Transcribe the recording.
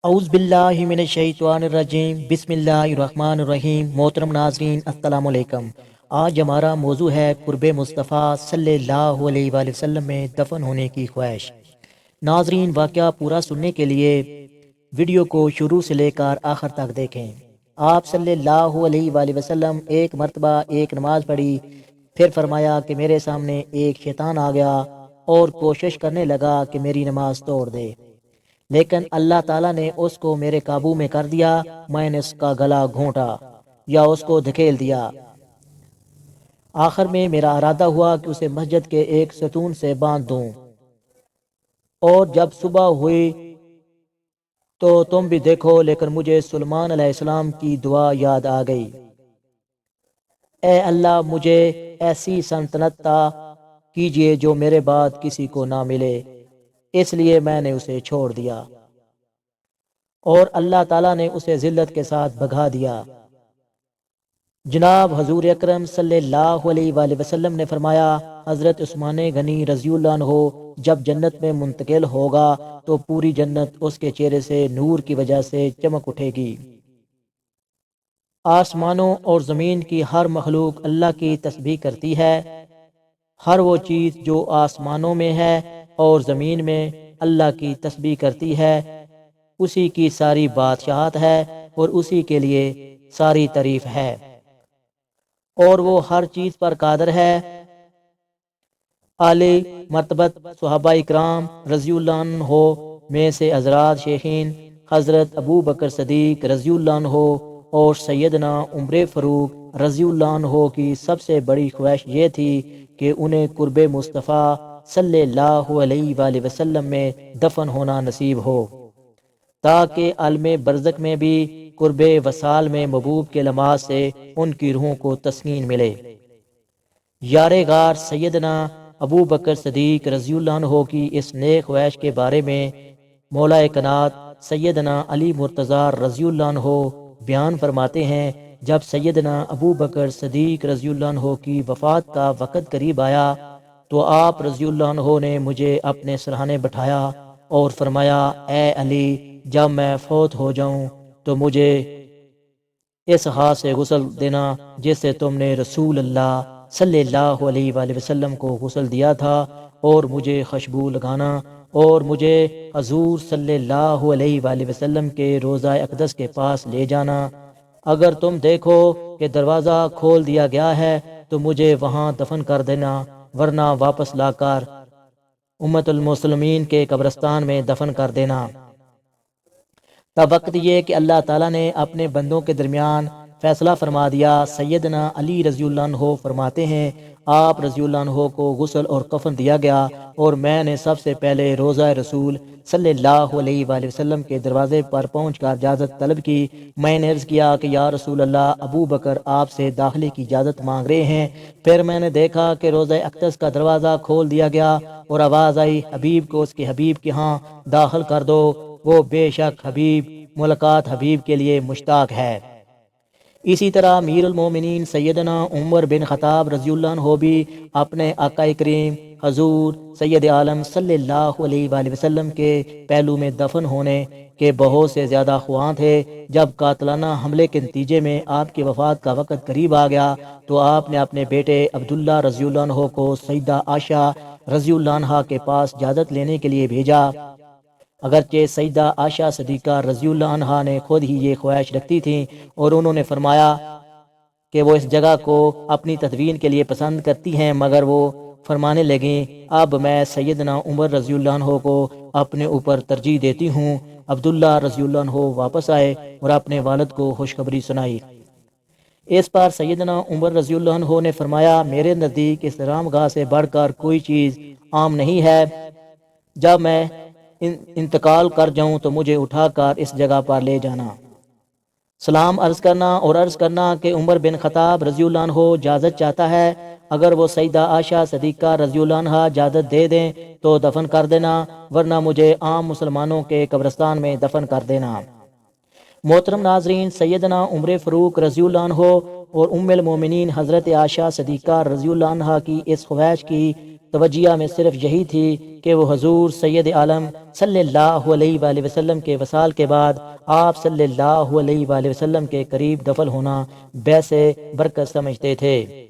اعوذ باللہ من الشیطان الرجیم، بسم اللہ الرحمن الرحیم۔ محترم ناظرین، السلام علیکم۔ آج ہمارا موضوع ہے قرب مصطفیٰ صلی اللہ علیہ وآلہ وسلم میں دفن ہونے کی خواہش۔ ناظرین، واقعہ پورا سننے کے لیے ویڈیو کو شروع سے لے کر آخر تک دیکھیں۔ آپ صلی اللہ علیہ وآلہ وسلم ایک مرتبہ ایک نماز پڑھی، پھر فرمایا کہ میرے سامنے ایک شیطان آ گیا اور کوشش کرنے لگا کہ میری نماز توڑ دے، لیکن اللہ تعالیٰ نے اس کو میرے قابو میں کر دیا۔ میں نے اس کا گلا گھونٹا یا اس کو دھکیل دیا۔ آخر میں میرا ارادہ ہوا کہ اسے مسجد کے ایک ستون سے باندھ دوں، اور جب صبح ہوئی تو تم بھی دیکھو، لیکن مجھے سلیمان علیہ السلام کی دعا یاد آ گئی، اے اللہ مجھے ایسی سلطنت عطا کیجئے جو میرے بعد کسی کو نہ ملے۔ اس لیے میں نے اسے چھوڑ دیا، اور اللہ تعالیٰ نے اسے ذلت کے ساتھ بھگا دیا۔ جناب حضور اکرم صلی اللہ علیہ وآلہ وسلم نے فرمایا، حضرت عثمان غنی رضی اللہ عنہ جب جنت میں منتقل ہوگا تو پوری جنت اس کے چہرے سے نور کی وجہ سے چمک اٹھے گی۔ آسمانوں اور زمین کی ہر مخلوق اللہ کی تسبیح کرتی ہے۔ ہر وہ چیز جو آسمانوں میں ہے اور زمین میں اللہ کی تسبیح کرتی ہے، اسی کی ساری بادشاہت ہے اور اسی کے لیے ساری تعریف ہے، اور وہ ہر چیز پر قادر ہے۔ اعلی مرتبت صحابہ اکرام رضی اللہ عنہ میں سے حضرات شیخین حضرت ابو بکر صدیق رضی اللہ عنہ اور سیدنا عمر فاروق رضی اللہ عنہ کی سب سے بڑی خواہش یہ تھی کہ انہیں قرب مصطفیٰ صلی اللہ علیہ وآلہ وسلم میں دفن ہونا نصیب ہو، تاکہ عالم برزخ میں بھی قرب وصال میں محبوب کے لمحات سے ان کی روحوں کو تسکین ملے۔ یار غار سیدنا ابو بکر صدیق رضی اللہ عنہ کی اس نیک خواہش کے بارے میں مولا کائنات سیدنا علی مرتضی رضی اللہ عنہ بیان فرماتے ہیں، جب سیدنا ابو بکر صدیق رضی اللہ عنہ کی وفات کا وقت قریب آیا تو آپ رضی اللہ عنہ نے مجھے اپنے سرہانے بٹھایا اور فرمایا، اے علی، جب میں فوت ہو جاؤں تو مجھے اس ہاتھ سے غسل دینا جس سے تم نے رسول اللہ صلی اللہ علیہ وآلہ وسلم کو غسل دیا تھا، اور مجھے خوشبو لگانا، اور مجھے حضور صلی اللہ علیہ وآلہ وسلم کے روضہ اقدس کے پاس لے جانا۔ اگر تم دیکھو کہ دروازہ کھول دیا گیا ہے تو مجھے وہاں دفن کر دینا، ورنہ واپس لا کر امت المسلمین کے قبرستان میں دفن کر دینا۔ تب وقت یہ کہ اللہ تعالیٰ نے اپنے بندوں کے درمیان فیصلہ فرما دیا۔ سیدنا علی رضی اللہ عنہ فرماتے ہیں، آپ رضی اللہ عنہ کو غسل اور کفن دیا گیا، اور میں نے سب سے پہلے روضہ رسول صلی اللہ علیہ وآلہ وسلم کے دروازے پر پہنچ کر اجازت طلب کی۔ میں نے عرض کیا کہ یا رسول اللہ، ابو بکر آپ سے داخلے کی اجازت مانگ رہے ہیں۔ پھر میں نے دیکھا کہ روضہ اقدس کا دروازہ کھول دیا گیا اور آواز آئی، حبیب کو اس کے حبیب کے ہاں داخل کر دو، وہ بے شک حبیب ملاقات حبیب کے لیے مشتاق ہے۔ اسی طرح امیر المومنین سیدنا عمر بن خطاب رضی اللہ عنہ بھی اپنے آقا کریم حضور سید عالم صلی اللہ علیہ وآلہ وسلم کے پہلو میں دفن ہونے کے بہت سے زیادہ خواہاں تھے۔ جب قاتلانہ حملے کے نتیجے میں آپ کی وفات کا وقت قریب آ گیا تو آپ نے اپنے بیٹے عبداللہ رضی اللہ عنہ کو سیدہ عائشہ رضی اللہ عنہا کے پاس اجازت لینے کے لیے بھیجا۔ اگرچہ سیدہ عائشہ صدیقہ رضی اللہ عنہا نے خود ہی یہ خواہش رکھتی تھیں، اور انہوں نے فرمایا کہ وہ اس جگہ کو اپنی تدفین کے لیے پسند کرتی ہیں، مگر وہ فرمانے لگیں، اب میں سیدنا عمر رضی اللہ عنہ کو اپنے اوپر ترجیح دیتی ہوں۔ عبداللہ رضی اللہ عنہ واپس آئے اور اپنے والد کو خوشخبری سنائی۔ اس پر سیدنا عمر رضی اللہ عنہ نے فرمایا، میرے نزدیک اس رامگاہ سے بڑھ کر کوئی چیز عام نہیں ہے۔ جب میں انتقال کر جاؤں تو مجھے اٹھا کر اس جگہ پر لے جانا، سلام عرض کرنا اور عرض کرنا کہ عمر بن خطاب رضی اللہ عنہ اجازت چاہتا ہے۔ اگر وہ سیدہ عائشہ صدیقہ رضی اللہ عنہ اجازت دے دیں تو دفن کر دینا، ورنہ مجھے عام مسلمانوں کے قبرستان میں دفن کر دینا۔ محترم ناظرین، سیدنا عمر فاروق رضی اللہ عنہ اور ام المومنین حضرت عائشہ صدیقہ رضی اللہ عنہ کی اس خواہش کی توجیہ میں صرف یہی تھی کہ وہ حضور سید عالم صلی اللہ علیہ وآلہ وسلم کے وصال کے بعد آپ صلی اللہ علیہ وآلہ وسلم کے قریب دفن ہونا باعث برکت سمجھتے تھے۔